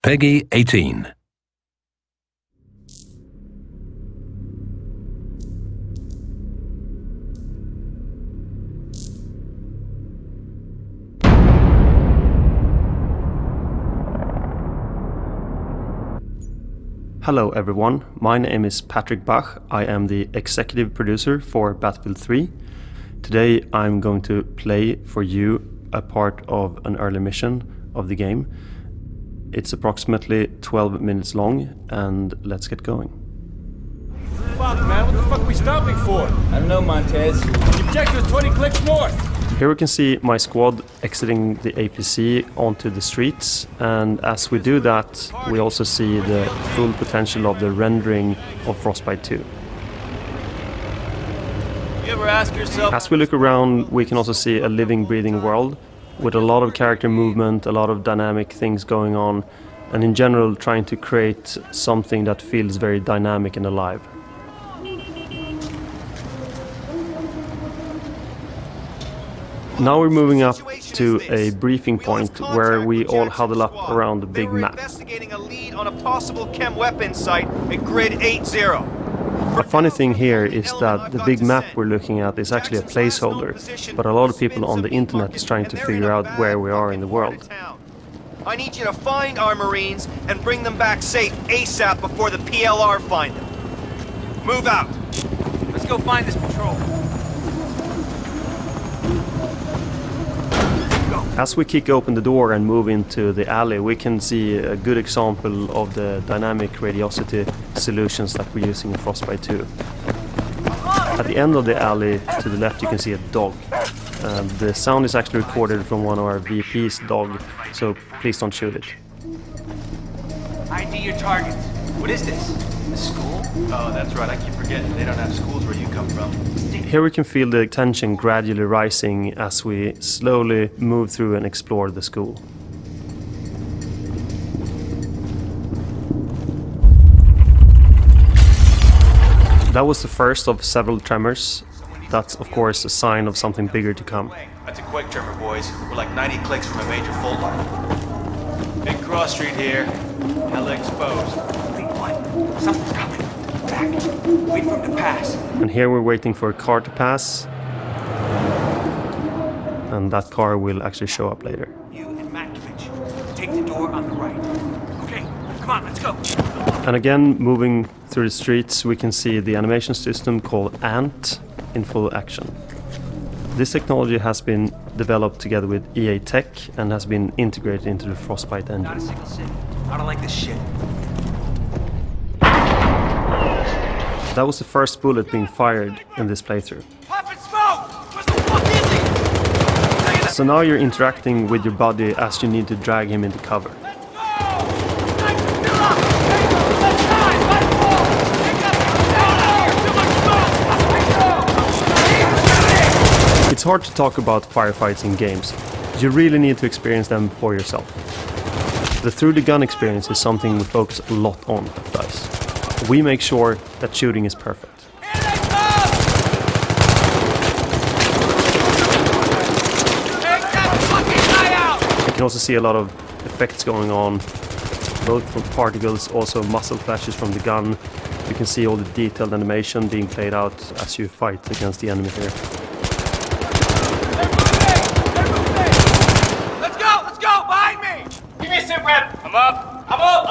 Peggy 18. Hello everyone, my name is Patrick Bach. I am the executive producer for Battlefield 3. Today I'm going to play for you a part of an early mission of the game. It's approximately 12 minutes long, and let's get going. Fuck, man, what the fuck are we stopping for? I don't know, Montez. The objective is 20 clicks north. Here we can see my squad exiting the APC onto the streets, and as we do that, we also see the full potential of the rendering of Frostbite 2. You ever ask yourself? As we look around, we can also see a living, breathing world with a lot of character movement, a lot of dynamic things going on, and in general trying to create something that feels very dynamic and alive. Now we're moving up to a briefing point where we all huddle up around the big map. Investigating a lead on a possible chem weapon site at grid 80. The funny thing here is that the big map we're looking at is actually a placeholder, but a lot of people on the internet is trying to figure out where we are in the world. I need you to find our Marines and bring them back safe ASAP before the PLR find them. Move out. Let's go find this patrol. As we kick open the door and move into the alley, we can see a good example of the dynamic radiosity solutions that we're using in Frostbite 2. At the end of the alley, to the left, you can see a dog. The sound is actually recorded from one of our VP's dog, so please don't shoot it. ID your targets. What is this? A school? Oh, that's right. I keep forgetting they don't have schools where you come from. Here we can feel the tension gradually rising as we slowly move through and explore the school. That was the first of several tremors. That's of course a sign of something bigger to come. That's a quick tremor, boys. We're like 90 clicks from a major fault line. Big cross street here. Hella exposed. Wait, what? Something's coming. Back. Wait for him to pass. And here we're waiting for a car to pass. And that car will actually show up later. You and Matkovich. Take the door on the right. Okay, come on, let's go. And again, moving through the streets, we can see the animation system called ANT in full action. This technology has been developed together with EA Tech and has been integrated into the Frostbite engine. Not a single city. I don't like this shit. That was the first bullet being fired in this playthrough. Poppin' smoke! What the fuck is he? So now you're interacting with your buddy as you need to drag him into cover. It's hard to talk about firefights in games. You really need to experience them for yourself. The through the gun experience is something we focus a lot on at DICE. We make sure that shooting is perfect. You can also see a lot of effects going on, both from particles, also muzzle flashes from the gun. You can see all the detailed animation being played out as you fight against the enemy here.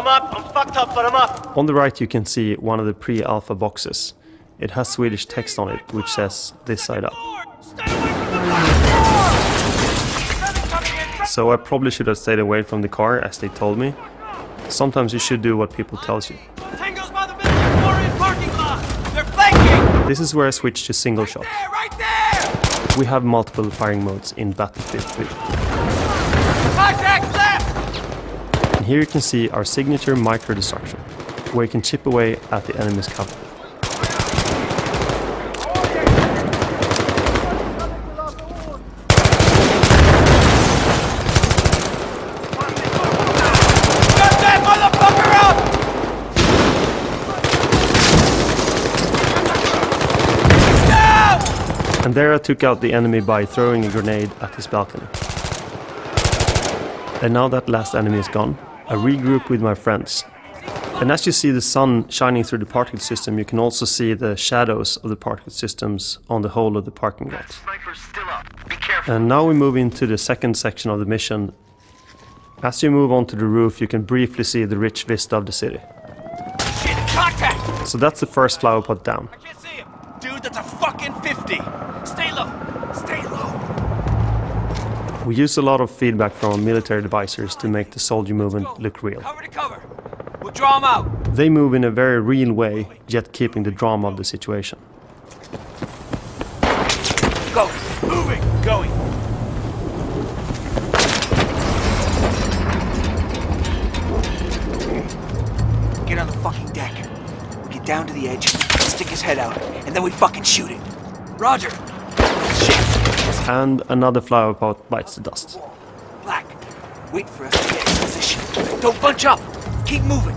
I'm fucked up, but I'm up. On the right you can see one of the pre-alpha boxes. It has Swedish text on it, which says "this side up." So I probably should have stayed away from the car, as they told me. Sometimes you should do what people tell you. Tango's by the military warrior parking lot. They're flanking. This is where I switch to single shot. Right there. We have multiple firing modes in Battlefield 3. Contact left. And here you can see our signature micro-destruction, where you can chip away at the enemy's cover. And there I took out the enemy by throwing a grenade at his balcony. And now that last enemy is gone, I regroup with my friends. And as you see the sun shining through the particle system, you can also see the shadows of the particle systems on the whole of the parking lot. Sniper's still up. Be careful. And now we move into the second section of the mission. As you move onto the roof, you can briefly see the rich vista of the city. Shit, contact! So that's the first flower pot down. I can't see him. Dude, that's a fucking 50. Stay low. Stay low. We use a lot of feedback from military advisors to make the soldier movement look real. Cover to cover. We'll draw him out. They move in a very real way, yet keeping the drama of the situation. Go. Moving. Going. Get on the fucking deck. Get down to the edge, stick his head out, and then we fucking shoot it. Roger. Shit. And another flower pot bites the dust. Black. Wait for us to get in position. Don't bunch up. Keep moving.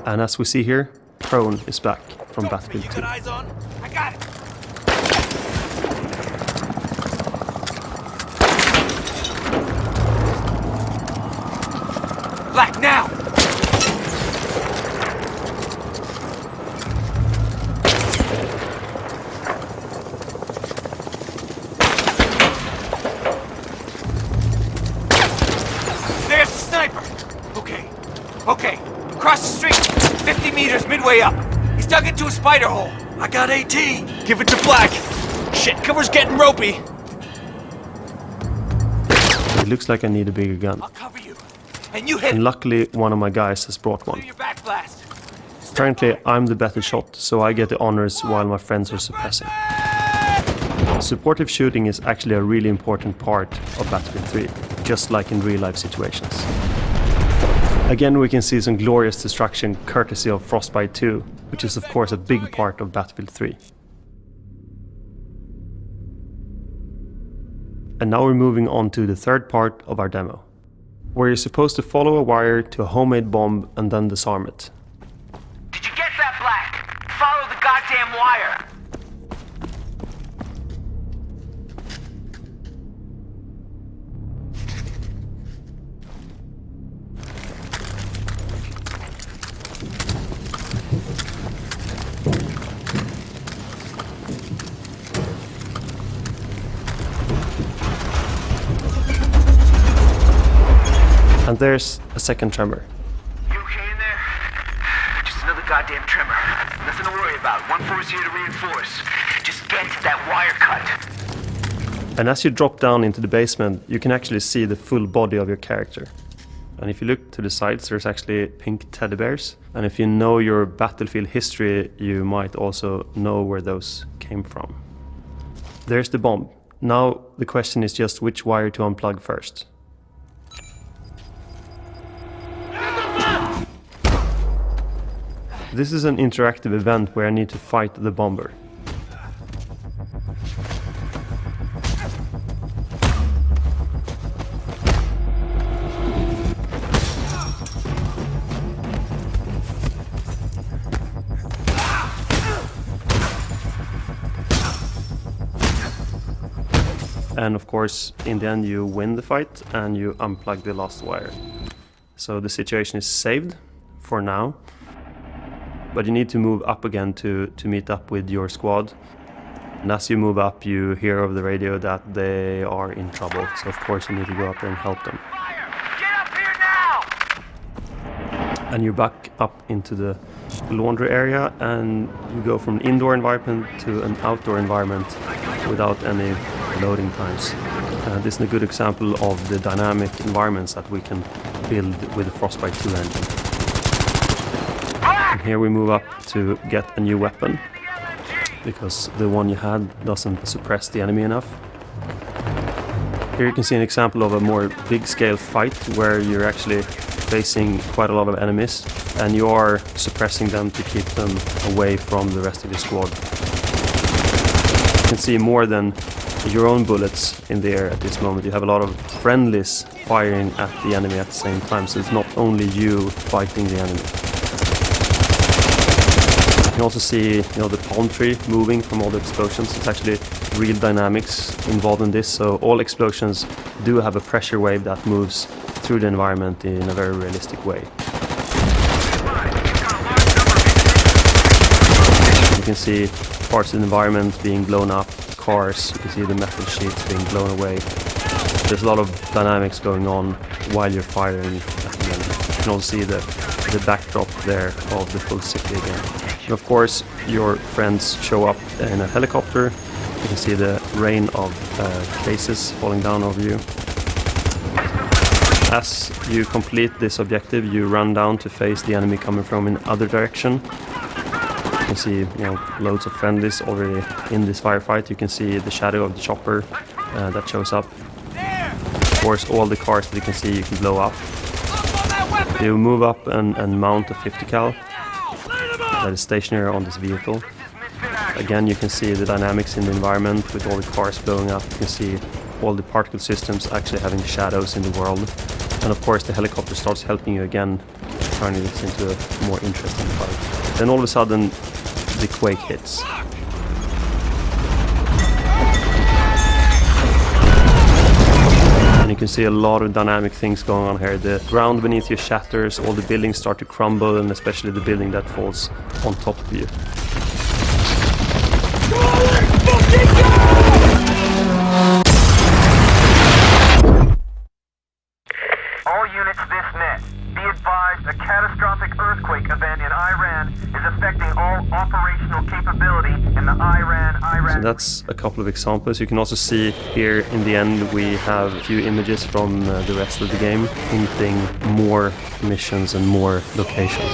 And as we see here, Prone is back from Battlefield You 2. got eyes on? I got it. Black now. There's the sniper. Okay. Across the street. 50 meters midway up. He's dug into a spider hole. I got AT. Give it to Black. Shit, cover's getting ropey. It looks like I need a bigger gun. I'll cover you. And you hit And luckily, one of my guys has brought do one. your back blast. Currently, I'm the better shot, so I get the honors while my friends are suppressing. Supportive shooting is actually a really important part of Battlefield 3, just like in real-life situations. Again, we can see some glorious destruction courtesy of Frostbite 2, which is of course a big part of Battlefield 3. And now we're moving on to the third part of our demo, where you're supposed to follow a wire to a homemade bomb and then disarm it. Did you get that, Black? Follow the goddamn wire. And there's a second tremor. You okay in there? Just another goddamn tremor. Nothing to worry about. One force here to reinforce. Just get that wire cut. And as you drop down into the basement, you can actually see the full body of your character. And if you look to the sides, there's actually pink teddy bears. And if you know your Battlefield history, you might also know where those came from. There's the bomb. Now the question is just which wire to unplug first. This is an interactive event where I need to fight the bomber. And of course, in the end you win the fight and you unplug the last wire. So the situation is saved for now. But you need to move up again to meet up with your squad. And as you move up, you hear over the radio that they are in trouble. So of course you need to go up there and help them. Get up here now! And you're back up into the laundry area and you go from an indoor environment to an outdoor environment without any loading times. This is a good example of the dynamic environments that we can build with the Frostbite 2 engine. And here we move up to get a new weapon, because the one you had doesn't suppress the enemy enough. Here you can see an example of a more big-scale fight where you're actually facing quite a lot of enemies and you are suppressing them to keep them away from the rest of your squad. You can see more than your own bullets in the air at this moment. You have a lot of friendlies firing at the enemy at the same time, so it's not only you fighting the enemy. You can also see, the palm tree moving from all the explosions. It's actually real dynamics involved in this, so all explosions do have a pressure wave that moves through the environment in a very realistic way. You can see parts of the environment being blown up, cars, you can see the metal sheets being blown away. There's a lot of dynamics going on while you're firing at the end. You can also see the backdrop there of the full city again. And of course, your friends show up in a helicopter. You can see the rain of cases falling down over you. As you complete this objective, you run down to face the enemy coming from in other direction. You can see, loads of friendlies already in this firefight. You can see the shadow of the chopper that shows up. Of course, all the cars that you can see, you can blow up. You move up and mount a 50 cal that is stationary on this vehicle. Again, you can see the dynamics in the environment with all the cars blowing up. You can see all the particle systems actually having shadows in the world. And of course, the helicopter starts helping you again, turning this into a more interesting fight. Then all of a sudden, the quake hits. And you can see a lot of dynamic things going on here. The ground beneath you shatters, all the buildings start to crumble, and especially the building that falls on top of you. All units this net. Be advised, a catastrophic earthquake event in Iran is affecting all operational capability in the Iran. So that's a couple of examples. You can also see here in the end we have a few images from the rest of the game, hinting more missions and more locations.